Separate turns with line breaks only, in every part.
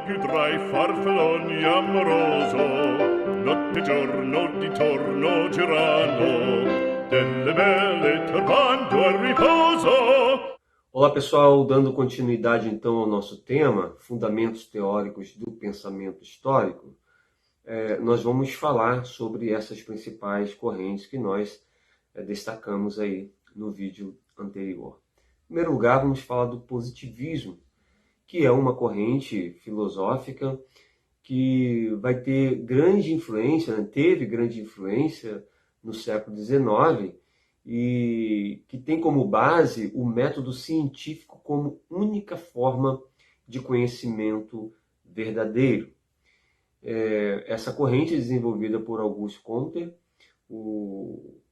più tra i farfalloni amoroso, notte e giorno di torno girano, delle belle turbando al riposo.
Olá pessoal, dando continuidade então ao nosso tema, Fundamentos Teóricos do Pensamento Histórico, nós vamos falar sobre essas principais correntes que nós destacamos aí no vídeo anterior. Em primeiro lugar, vamos falar do positivismo, que é uma corrente filosófica que vai ter grande influência, teve grande influência no século XIX, e que tem como base o método científico como única forma de conhecimento verdadeiro. Essa corrente é desenvolvida por Auguste Comte,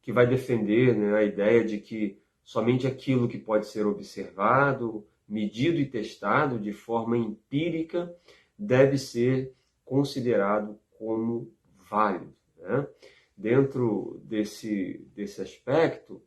que vai defender, né, a ideia de que somente aquilo que pode ser observado, medido e testado de forma empírica deve ser considerado como válido, né? Dentro desse aspecto,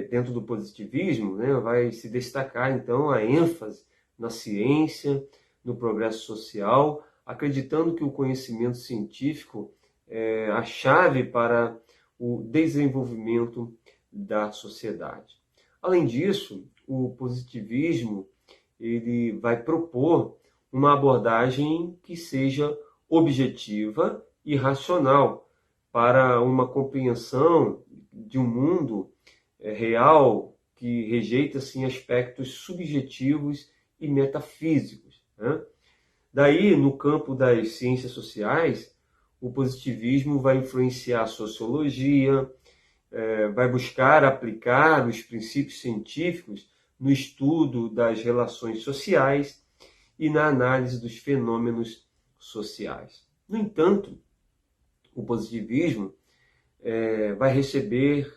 dentro do positivismo, né, vai se destacar então a ênfase na ciência, no progresso social, acreditando que o conhecimento científico é a chave para o desenvolvimento da sociedade. Além disso, o positivismo ele vai propor uma abordagem que seja objetiva e racional para uma compreensão de um mundo real que rejeita assim, aspectos subjetivos e metafísicos, né? Daí, no campo das ciências sociais, o positivismo vai influenciar a sociologia, vai buscar aplicar os princípios científicos no estudo das relações sociais e na análise dos fenômenos sociais. No entanto, o positivismo vai receber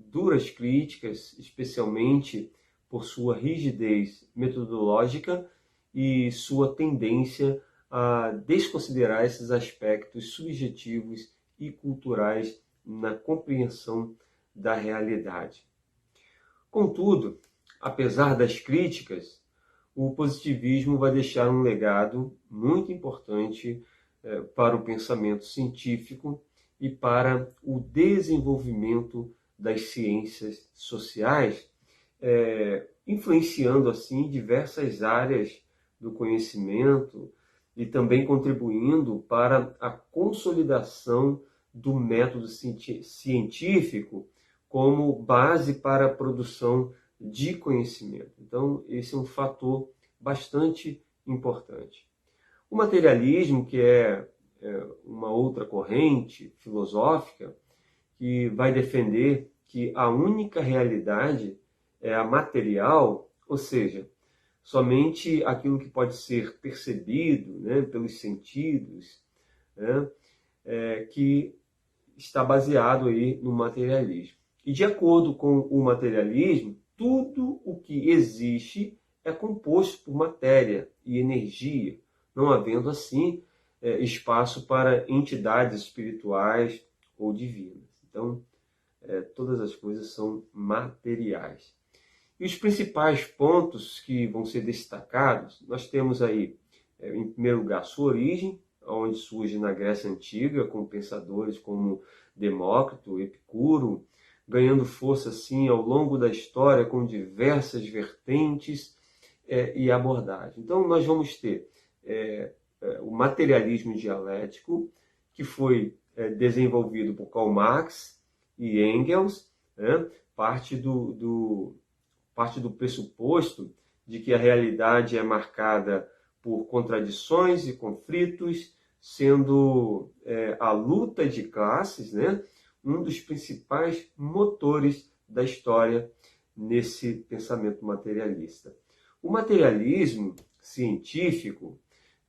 duras críticas, especialmente por sua rigidez metodológica e sua tendência a desconsiderar esses aspectos subjetivos e culturais na compreensão da realidade. Contudo, apesar das críticas, o positivismo vai deixar um legado muito importante para o pensamento científico e para o desenvolvimento das ciências sociais, influenciando assim diversas áreas do conhecimento e também contribuindo para a consolidação do método científico como base para a produção de conhecimento. Então, esse é um fator bastante importante. O materialismo, que é uma outra corrente filosófica, que vai defender que a única realidade é a material, ou seja, somente aquilo que pode ser percebido, né, pelos sentidos, né, que está baseado aí no materialismo. E de acordo com o materialismo, tudo o que existe é composto por matéria e energia, não havendo assim espaço para entidades espirituais ou divinas. Então, todas as coisas são materiais. E os principais pontos que vão ser destacados, nós temos aí, em primeiro lugar, sua origem, onde surge na Grécia Antiga, com pensadores como Demócrito, Epicuro, ganhando força assim ao longo da história com diversas vertentes e abordagem. Então nós vamos ter o materialismo dialético, que foi desenvolvido por Karl Marx e Engels, né? parte do pressuposto de que a realidade é marcada por contradições e conflitos, sendo a luta de classes, né, um dos principais motores da história nesse pensamento materialista. O materialismo científico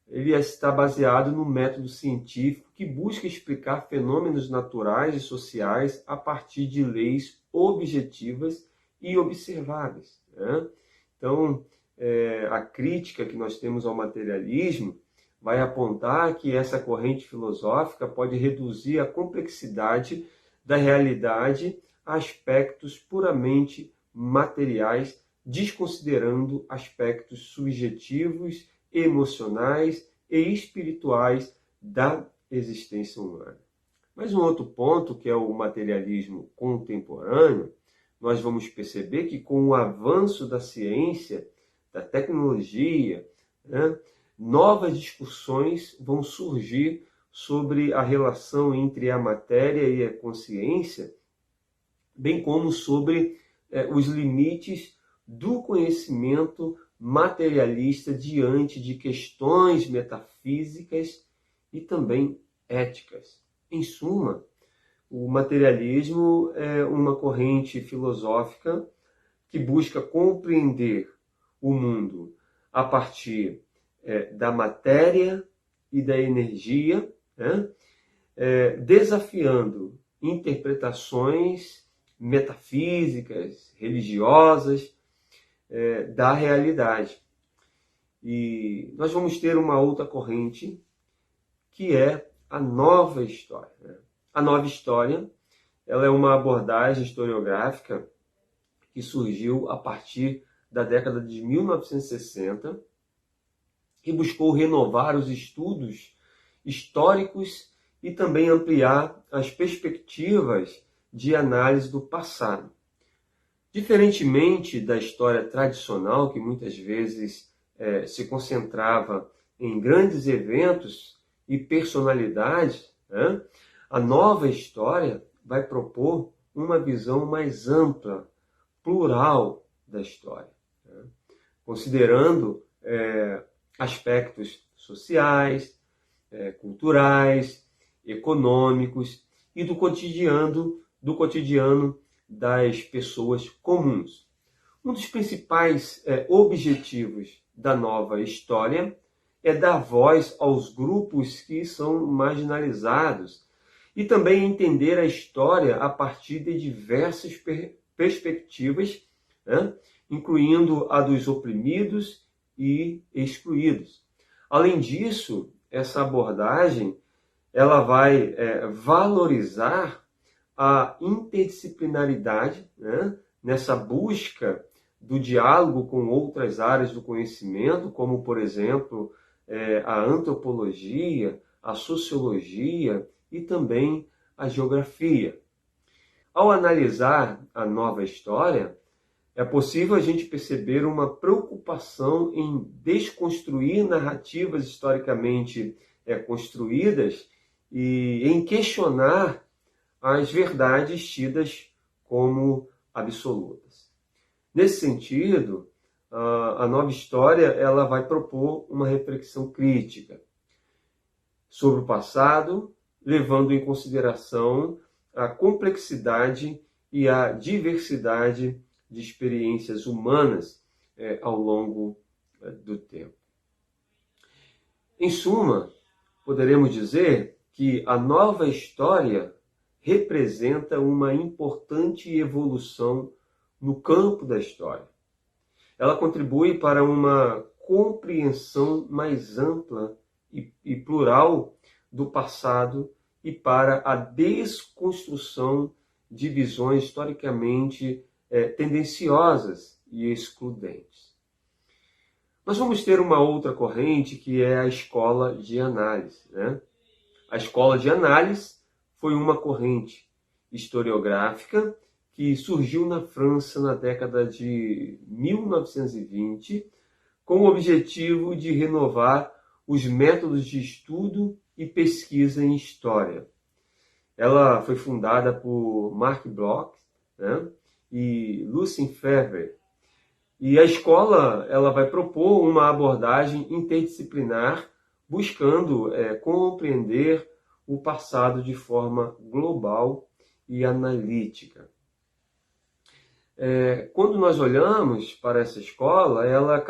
ele está baseado no método científico que busca explicar fenômenos naturais e sociais a partir de leis objetivas e observáveis, né? Então, a crítica que nós temos ao materialismo vai apontar que essa corrente filosófica pode reduzir a complexidade da realidade a aspectos puramente materiais, desconsiderando aspectos subjetivos emocionais e espirituais da existência humana. Mas um outro ponto, que é o materialismo contemporâneo, nós vamos perceber que com o avanço da ciência, da tecnologia, né, novas discussões vão surgir sobre a relação entre a matéria e a consciência, bem como sobre os limites do conhecimento materialista diante de questões metafísicas e também éticas. Em suma, o materialismo é uma corrente filosófica que busca compreender o mundo a partir da matéria e da energia, né? Desafiando interpretações metafísicas, religiosas da realidade. E nós vamos ter uma outra corrente, que é a nova história, né? A nova história, ela é uma abordagem historiográfica que surgiu a partir da década de 1960 e buscou renovar os estudos históricos e também ampliar as perspectivas de análise do passado. Diferentemente da história tradicional, que muitas vezes se concentrava em grandes eventos e personalidades, né? A nova história vai propor uma visão mais ampla, plural da história, né? Considerando aspectos sociais, culturais, econômicos e do cotidiano das pessoas comuns. Um dos principais objetivos da nova história é dar voz aos grupos que são marginalizados e também entender a história a partir de diversas perspectivas, né? Incluindo a dos oprimidos e excluídos. Além disso, essa abordagem ela vai valorizar a interdisciplinaridade, né? Nessa busca do diálogo com outras áreas do conhecimento, como, por exemplo, a antropologia, a sociologia e também a geografia. Ao analisar a nova história, é possível a gente perceber uma preocupação em desconstruir narrativas historicamente construídas e em questionar as verdades tidas como absolutas. Nesse sentido, a nova história ela vai propor uma reflexão crítica sobre o passado, levando em consideração a complexidade e a diversidade de experiências humanas ao longo do tempo. Em suma, poderemos dizer que a nova história representa uma importante evolução no campo da história. Ela contribui para uma compreensão mais ampla e plural do passado e para a desconstrução de visões historicamente tendenciosas e excludentes. Nós vamos ter uma outra corrente que é a escola de análise, né? A escola de análise foi uma corrente historiográfica que surgiu na França na década de 1920 com o objetivo de renovar os métodos de estudo e pesquisa em história. Ela foi fundada por Marc Bloch, né, e Lucien Febvre. E a escola ela vai propor uma abordagem interdisciplinar, buscando compreender o passado de forma global e analítica. Quando nós olhamos para essa escola, ela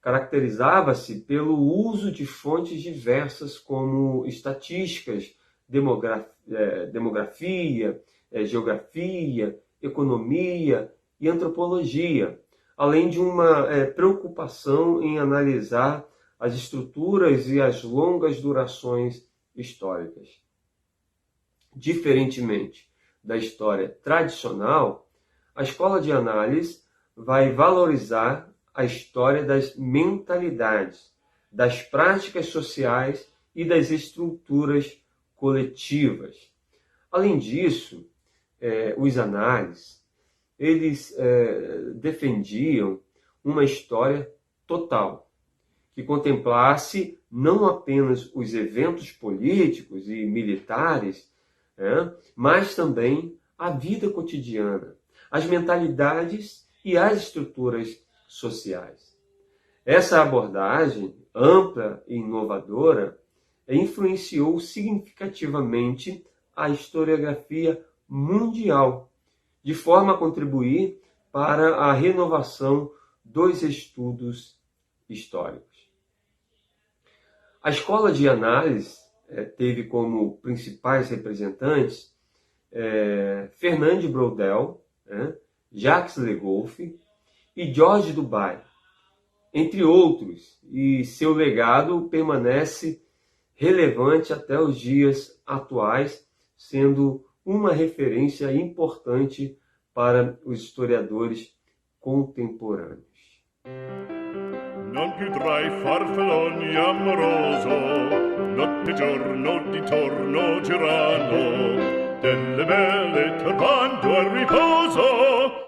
caracterizava-se pelo uso de fontes diversas como estatísticas, demografia, geografia, economia e antropologia, além de uma preocupação em analisar as estruturas e as longas durações históricas. Diferentemente da história tradicional, a escola de análise vai valorizar a história das mentalidades, das práticas sociais e das estruturas coletivas. Além disso, os análises, eles defendiam uma história total, que contemplasse não apenas os eventos políticos e militares, mas também a vida cotidiana, as mentalidades e as estruturas sociais. Essa abordagem ampla e inovadora influenciou significativamente a historiografia mundial, de forma a contribuir para a renovação dos estudos históricos. A escola de análise teve como principais representantes Fernand Braudel, Jacques Le Goff e Georges Duby, entre outros, e seu legado permanece relevante até os dias atuais, sendo uma referência importante para os historiadores contemporâneos.
Non più tra i farfalloni amoroso, notte e giorno d'intorno girano, delle belle turbando al riposo.